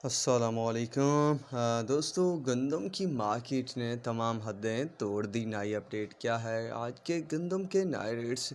السلام علیکم دوستو، گندم کی مارکیٹ نے تمام حدیں توڑ دی۔ نئی اپڈیٹ کیا ہے؟ آج کے گندم کے نئے ریٹس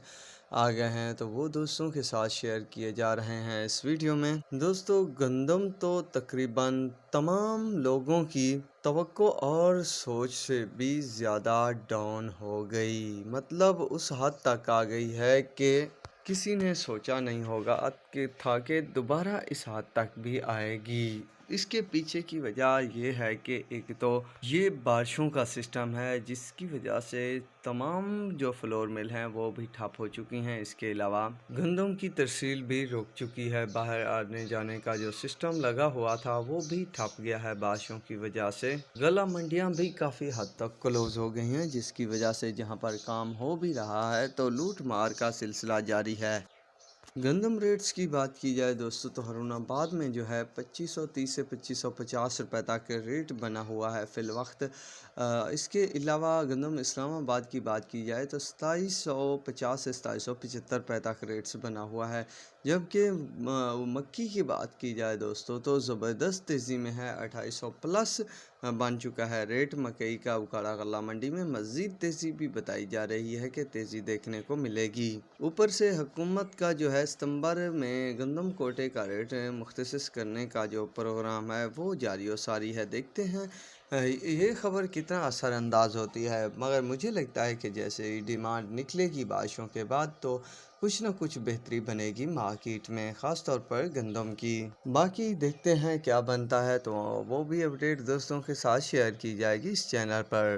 آ گئے ہیں تو وہ دوستوں کے ساتھ شیئر کیے جا رہے ہیں اس ویڈیو میں۔ دوستو، گندم تو تقریباً تمام لوگوں کی توقع اور سوچ سے بھی زیادہ ڈاؤن ہو گئی، مطلب اس حد تک آ گئی ہے کہ کسی نے سوچا نہیں ہوگا کہ دوبارہ اس حد تک بھی آئے گی۔ اس کے پیچھے کی وجہ یہ ہے کہ ایک تو یہ بارشوں کا سسٹم ہے، جس کی وجہ سے تمام جو فلور مل ہیں وہ بھی ٹھپ ہو چکی ہیں۔ اس کے علاوہ گندم کی ترسیل بھی رک چکی ہے، باہر آنے جانے کا جو سسٹم لگا ہوا تھا وہ بھی ٹھپ گیا ہے بارشوں کی وجہ سے۔ غلہ منڈیاں بھی کافی حد تک کلوز ہو گئی ہیں، جس کی وجہ سے جہاں پر کام ہو بھی رہا ہے تو لوٹ مار کا سلسلہ جاری ہے۔ گندم ریٹس کی بات کی جائے دوستو تو ہارون آباد میں جو ہے 2530 سے 2550 روپے تک ریٹ بنا ہوا ہے فی الوقت۔ اس کے علاوہ گندم اسلام آباد کی بات کی جائے تو 2750 سے 2775 روپے تک ریٹس بنا ہوا ہے، جبکہ مکی کی بات کی جائے دوستو تو زبردست تیزی میں ہے، 2800 پلس بن چکا ہے ریٹ مکئی کا۔ اکاڑا غلہ منڈی میں مزید تیزی بھی بتائی جا رہی ہے کہ تیزی دیکھنے کو ملے گی۔ اوپر سے حکومت کا جو ہے ستمبر میں گندم کوٹے کا ریٹ مختص کرنے کا جو پروگرام ہے وہ جاری و ساری ہے۔ دیکھتے ہیں یہ خبر کتنا اثر انداز ہوتی ہے، مگر مجھے لگتا ہے کہ جیسے ہی ڈیمانڈ نکلے گی بارشوں کے بعد تو کچھ نہ کچھ بہتری بنے گی مارکیٹ میں، خاص طور پر گندم کی۔ باقی دیکھتے ہیں کیا بنتا ہے، تو وہ بھی اپڈیٹ دوستوں کے ساتھ شیئر کی جائے گی اس چینل پر۔